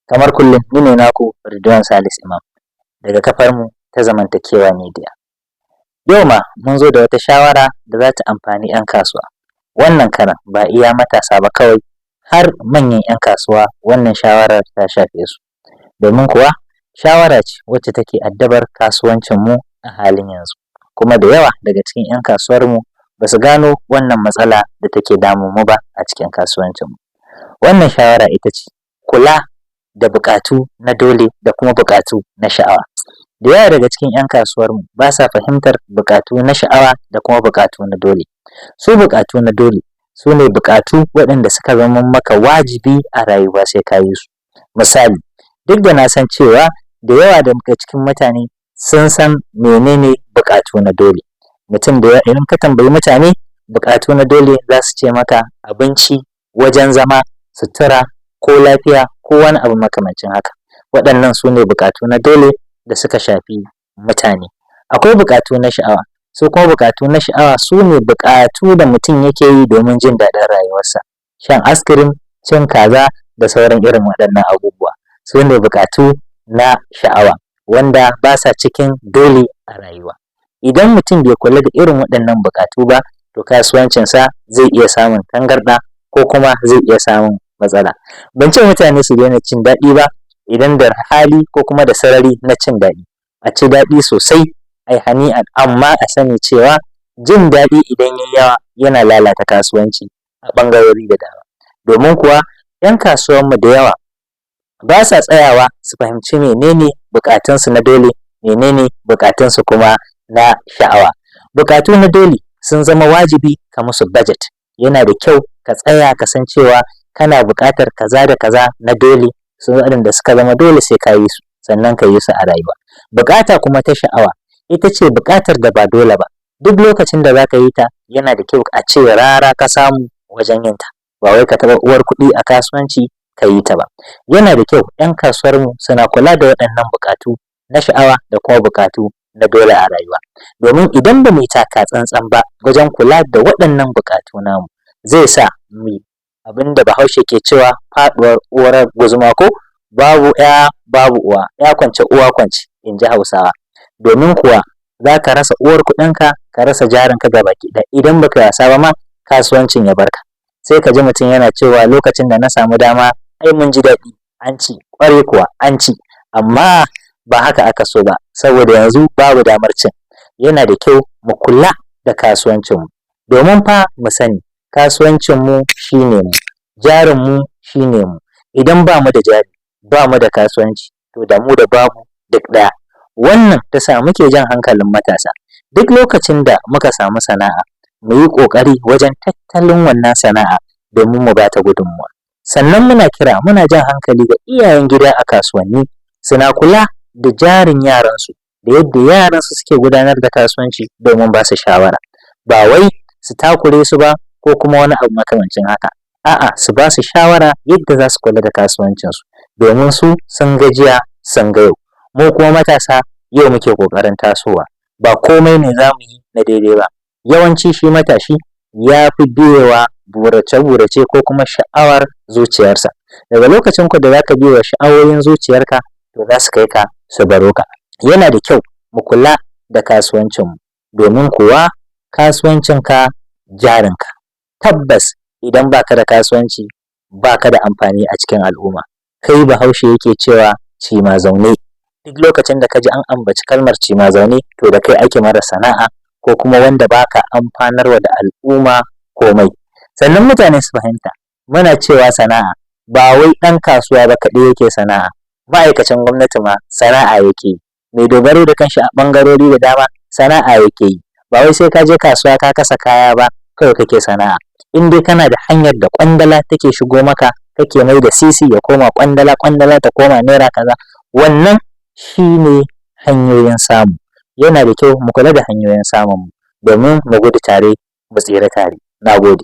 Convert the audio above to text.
Kamar kullum ni ne naku Ridwan Salisu Imam daga kafar mu ta Zamantakewa Media. Yau ma mun zo da wata shawara da za ta amfani 'yan kasuwa. Wannan karan ba iya matasa ba kawai, har manyan 'yan kasuwa wannan shawarar ta shafe su. Domin kuwa shawara ce wacce take addabar kasuwancin mu a halin yanzu. Kuma da yawa daga cikin 'yan kasuwar mu ba su gano wannan matsala da take damun mu ba a cikin kasuwancin mu. Wannan shawara ita ce kula da buƙatu na dole da kuma buƙatu na sha'awa. Da yawa daga cikin 'yan kasuwar mu ba sa fahimtar buƙatu na sha'awa da kuma buƙatu na dole. Su buƙatu na dole su ne buƙatu waɗanda suka zama maka wajibi a rayuwa sai ka yi su. Misali, duk da na san cewa da yawa daga cikin mutane sun san menene buƙatu na dole. Mutum da yawa idan ka tambayi mutane buƙatu na dole za su ce maka abinci, wajen zama, sutura ko lafiya ko wani abu makamancin haka. Waɗannan su ne buƙatu na dole da suka shafi mutane. Akwai buƙatu na sha'awa. Su kuma buƙatu na sha'awa su ne buƙatu da mutum yake yi domin jin daɗin rayuwarsa. Shan askirim, cin kaza da sauran irin waɗannan abubuwa. Su ne buƙatu na sha'awa wanda ba sa cikin dole a rayuwa. Idan mutum bai kula da irin waɗannan buƙatu ba, to kasuwancinsa zai iya samun tangarɗa ko kuma zai iya samun matsala. Ban ce mutane su daina cin daɗi ba idan da hali ko kuma da sarari na cin daɗi. A ci daɗi sosai, ai hani'an, amma a sani cewa jin daɗi idan yayi yawa yana lalata kasuwanci a ɓangarori da dama. Domin kuwa 'yan kasuwanmu da yawa ba sa tsayawa su fahimci menene buƙatunsu na dole, menene buƙatunsu kuma na sha'awa. Buƙatu na dole sun zama wajibi ka musu budget. Yana da kyau ka tsaya ka san cewa kana buƙatar kaza da kaza na dole, su waɗanda suka zama dole sai ka yi su, sannan ka yi su a rayuwa. Buƙata kuma ta sha'awa ita ce buƙatar da ba dole ba. Duk lokacin da za ka yi ta yana da kyau a ce rara ka samu wajen yin ta, ba wai ka taɓa uwar kuɗi a kasuwanci ka yi ta ba. Yana da kyau 'yan kasuwarmu suna kula da waɗannan buƙatu na sha'awa da kuma buƙatu na dole a rayuwa. Domin idan ba mu yi taka tsantsan ba wajen kula da waɗannan buƙatu namu, zai sa mu abin da Bahaushe ke cewa faɗuwar uwar guzuma, ko babu 'ya babu uwa, 'ya kwance uwa kwance, in ji Hausawa. Domin kuwa za ka rasa uwar kuɗinka, ka rasa jarinka gabaki ɗaya. Idan baka wasa ba ma kasuwancin ya barka. Sai ka ji mutum yana cewa lokacin da na samu dama ai mun ji daɗi, an ci, ƙwarai kuwa an ci, amma ba haka aka so ba, saboda yanzu babu damar cin. Yana da kyau mu kula da kasuwancinmu, domin fa mu sani kasuwancinmu shine mu, jarinmu shine mu. Idan ba mu da jari, ba mu da kasuwanci, to da mu da babu duk ɗaya. Wannan ta sa muke jan hankalin matasa, duk lokacin da muka samu sana'a mu yi ƙoƙari wajen tattalin wannan sana'a domin mu ba ta gudunmuwa. Sannan muna jan hankali ga iyayen gida a kasuwanni, suna kula da jarin yaransu da yadda yaransu suke gudanar da kasuwanci domin ba su shawara. Ba wai su takure su ba ko kuma wani abu makamancin haka. A'a, su ba su shawara yadda za su kula da kasuwancinsu, domin su sun gajiya sun ga yau. Mu kuma matasa yau muke ƙoƙarin tasowa. Ba komai ne za mu yi na daidai ba. Yawanci shi matashi ya fi biyewa burace-burace ko kuma sha'awar zuciyarsa. Daga lokacin ku da za ka biye wa sha'awoyin zuciyarka, to za su kai ka su baro ka. Yana da kyau mu kula da kasuwancinmu, domin kuwa kasuwancinka jarinka. Tabbas idan baka da kasuwanci baka da amfani a cikin al'umma. Kai Bahaushe yake cewa cima zaune. Duk lokacin da ka ji an ambaci kalmar cima zaune, to da kai ake mara sana'a ko kuma wanda baka amfanarwa da al'umma komai. Sannan mutane su fahimta, muna cewa sana'a ba wai ɗan kasuwa ba kaɗai yake sana'a. Ma'aikacin gwamnati ma sana'a yake yi. Mai dogaro da kanshi a ɓangarori da dama sana'a yake yi. Ba wai sai ka je kasuwa ka kasa kaya ba kawai kake sana'a. In dai kana da hanyar da ƙwandala take shigo maka, kake mai da sisi ya koma ƙwandala, ƙwandala ta koma naira kaza, wannan shine hanyoyin samu. Yana da kyau mu kula da hanyoyin samunmu domin mu gudu tare mu tsira tare. Na gode.